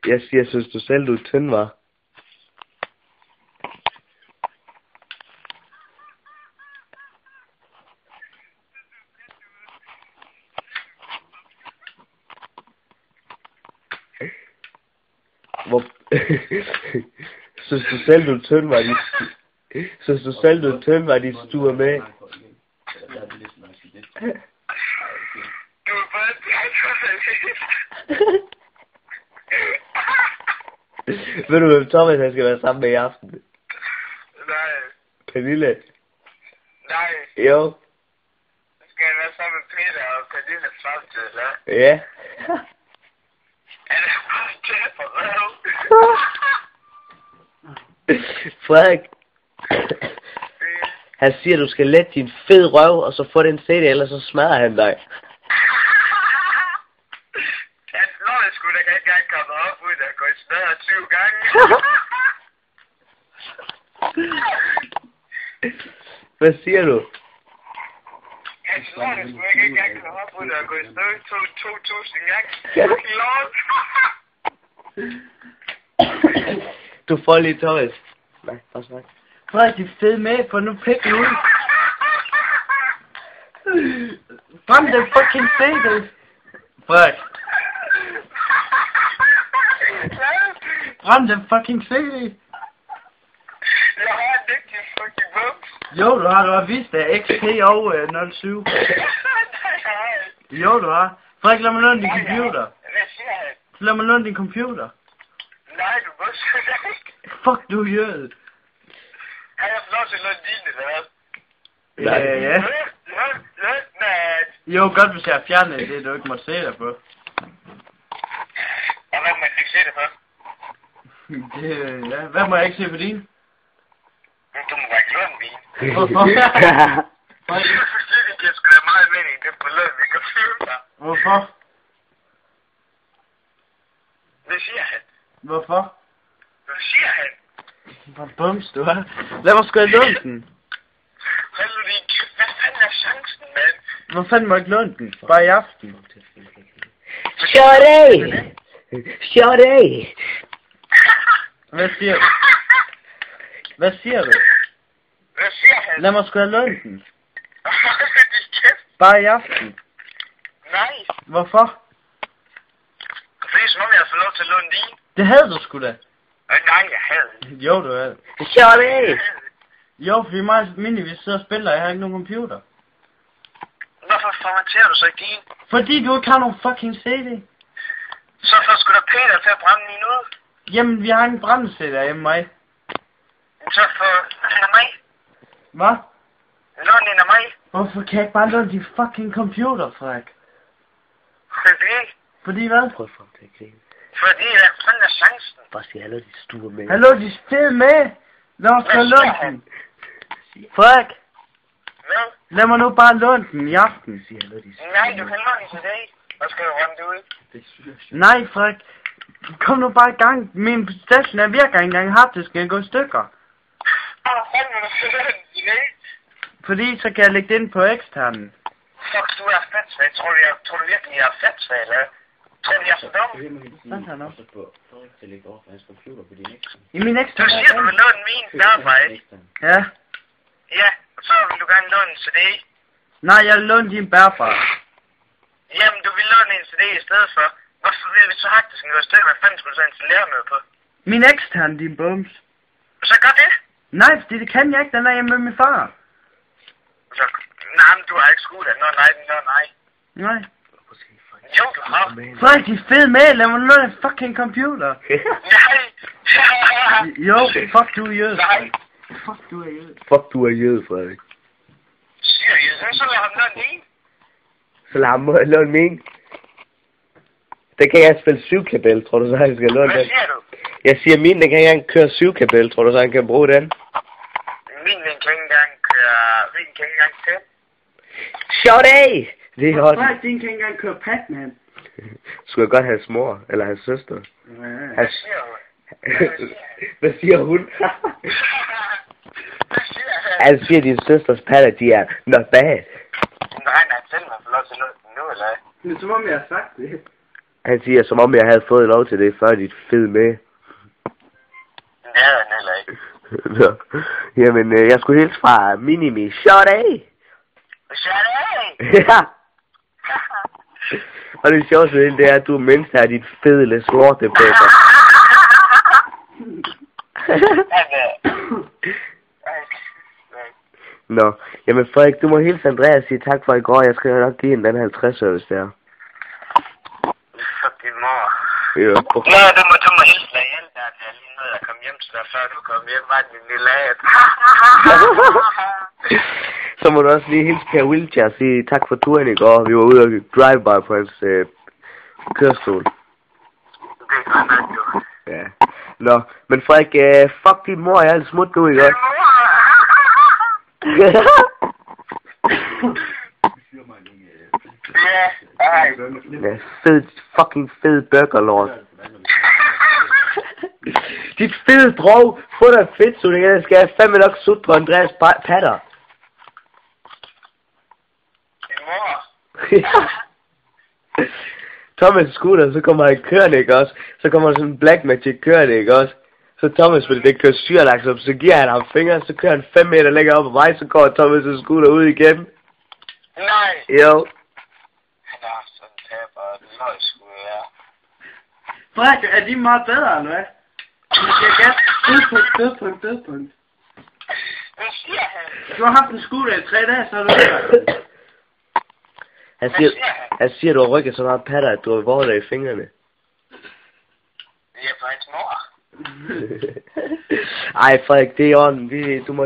Jeg siger, synes du selv, du er tynd, var? Hvor... synes du selv, du er tynd, var de... Synes du selv, du er tynd, var de stuer med? Ved du, hvem Thomas han skal være sammen med i aften? Nej. Pernille? Nej. Jo. Skal jeg være sammen med Peter og Pernille samtidig, eller? Ja. Er det bare det for røv? Frederik. Han siger, du skal lette din fed røv, og så få den CD, ellers så smadrer han dig. Der kan ikke engang komme op, uden at gå i smadret 20 gange. Hvad siger du? Han slår det sgu ikke engang komme op, uden at gå i smadret 2.000 gange. Lort. Du får lige Thomas. Nej, bare snak. Frederik, de er fede med, for nu pikken ud. Brænd den fucking CD. Frederik. Brænd den fucking CD. Jeg har en dygtig fucking bums. Jo, du har vist det. XP og 07. Jo, du har. Frederik, lad mig låne din computer. Hvad siger han? Lad mig låne din computer. Nej, du må sgu da ikke. Fuck, du er jød. Har jeg fået lov til at låne din, eller hvad? Ja. Nej. Jo, godt hvis jeg har fjernet det, du ikke måtte se dig på. Og hvad må man ikke se det på? Det, ja. Hvad må jeg ikke se på din? Du må bare ikke låne min. Hvorfor? Fordi det giver sgu da meget mening, det på låne min computer. Hvorfor? Hvad siger han? Hvorfor? Hvad siger han? Hvor bums du er. Lad mig sgu have lånt den. Hold nu lige kæft, hvad fanden er chancen, mand? Hvor fanden må jeg ikke låne den? Bare i aften. Shorty! Shorty! Hvad siger du? Hvad siger du? Hvad siger han? Lad mig sgu have lånt den. Hold din kæft. Bare i aften. Nej. Hvorfor? Fordi som om jeg har fået lov til at låne din. Det havde du sgu da. Nej, jeg havde. Jo, du havde. Shorty! Jo, fordi mig og Minnie, vi sidder og spiller, jeg har ikke nogen computer. Hvorfor formaterer du så ikke din? Fordi du ikke har nogen fucking CD. Så får sgu da Peter til at brænde min ud. Jamen, vi har en brændesæt hjemme mig. Så får en af mig. Hvad? Lån en af mig. Hvorfor kan jeg ikke bare låne din fucking computer, Frederik? Fordi? Fordi hvad? Prøv at få ham til at grine. Fordi hvad fanden er chancen? Bare sig, hallo, de stuer med. Hallo, de er fede med. Lad os Hvad få siger låne han? den. Frederik, Hvad? lad mig nu bare låne den i aften. Sig, hallo, de stuer. Nej, du kan låne den i dag. Og skal du rende det ud? Nej, Frederik. Kom nu bare i gang. Min stationær virker ikke engang. Harddisk gå i stykker. Åh, fanden vil du få låne den i dag? Fordi så kan jeg lægge det ind på eksternen. Fuck, du er fatsvag. Tror du virkelig, jeg er fatsvag, eller? Tror du, jeg er så dum? Sådan her nu. I min Du ekstern. siger, du vil låne min derfra, ikke? Ja. Ja, så vil du gerne låne en CD. Nej, jeg vil låne din bærbar. Jamen, du vil låne en CD i stedet for. Hvorfor vil vi så harddisk gå i stykker? Hvad fanden skulle du så installere noget på? Min ekstern, din bums. Så gør det. Nej, fordi det kan jeg ikke. Den er hjemme med min far. Så, nej, men du har ikke skudt af. Nå, nej. Nej. Jo, du har. Frederik, de er fede med. Lad mig låne en fucking computer. Nej. Jo, fuck du er jød. Nej. Fuck du er jød. Fuck, du er jød, Frederik. Seriøst, så lad ham låne en. Så lad ham låne min. Den kan jeg spille 7-kabel, tror du så han skal låne Hvad den? siger du? Jeg siger min, den kan ikke engang køre 7-kabel, tror du så han kan bruge den? Min kan ikke engang køre... Min kan ikke engang til. Shorty! Det er også... Frederik, din kan ikke engang køre Pac-Man. Skulle jeg godt have hans mor, eller hans søster? Ja. Hvad siger du? Hvad siger hun? Hvad siger han? Han siger, at din søsters patter, de er not bad. Nej, selv må få lov til at låne den nu, eller hvad? Men som om jeg har sagt det. Han siger, som om jeg havde fået lov til det, før dit fed med. Det er han heller ikke. Nå. Jamen, jeg skulle hilse fra Minimi. Shorty! Shorty! Ja! Og det sjoveste ved det er, at du er mindst her, dit fedele slortebækker. Nå, jamen Frederik, du må hilse Andreas og sige tak for i går. Jeg skal nok give hende den 50 service der. Fuck din mor. Ja. Nå, du må hilse dig ihjel der, til jeg lige nåede at komme hjem til dig, før du kom hjem, var din lille ad. Så må du også lige hilse Per Wiltshire og sige tak for turen i går. Vi var ude og drive-by på hans kørestol. Det er godt nok, jo. Ja. Nå, men Frederik, fuck din mor, jeg er alt smut nu, ikke også? Ja, fucking fed burgerlord. Dit fede drog, få dig fedt, så det skal jeg fandme nok sutte på Andreas patter. Din mor? Thomas scooter, så kommer han kørende, ikke også? Så kommer sådan en Black Magic kørende, ikke også? Så Thomas, fordi det kører syrlaks op, så giver han ham fingeren, så kører han 5 meter længere op ad vej, så går Thomas' scooter ud igen. Nej. Jo. Han er sådan en taber, og det løg sgu, ja. Frederik, er de meget bedre, eller hvad? Du siger gas. Dødpunkt. Hvad siger han? Du har haft en scooter i 3 dage, så er du Han siger, du har rykket så meget patter, at du har vortet i fingrene. Det er på hans mor. Ej, Frederik, det er i orden. Du må